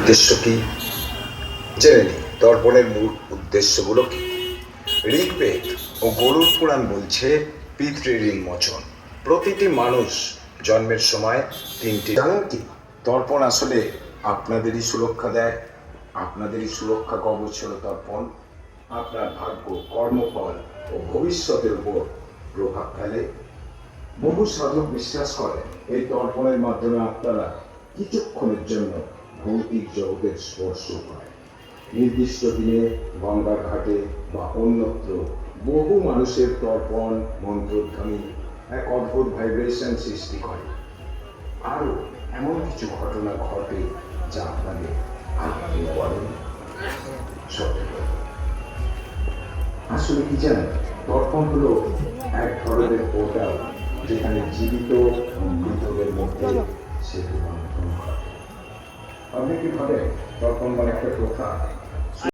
উদ্দেশ্য কি জেনে নিই। তর্পণের মূল উদ্দেশ্যগুলো কি? ঋগ্বেদ ও গরুড় পুরাণ বলছে পিতৃঋণ মোচন। প্রতিটি মানুষ জন্মের সময় তিনটি, জানেন কি তর্পণ আসলে আপনাদেরই সুরক্ষা দেয়, আপনাদেরই সুরক্ষা কবচ হল তর্পণ। আপনার ভাগ্য, কর্মফল ও ভবিষ্যতের উপর প্রভাব ফেলে। বহু সাধক বিশ্বাস করেন এই তর্পণের মাধ্যমে আপনারা কিছুক্ষণের জন্য ভৌতিক জগতের স্পর্শ পায়। নির্দিষ্ট দিনে গঙ্গার ঘাটে বা অন্যত্র বহু মানুষের তর্পণ মন্ত্রধ্বনি এক অদ্ভুত ভাইব্রেশন সৃষ্টি করে। আরও এমন কিছু ঘটনা ঘটে যা আপনাদের আঘাতে পড়ে। সত্যি আসলে কি জানেন, তর্পণ হলো এক ধরনের পোর্টাল যেখানে জীবিত ও মৃতদের মধ্যে সেতু বন্ধন ঘটে। অনেকে ভাবে তর্পণ মানে একটা প্রথা,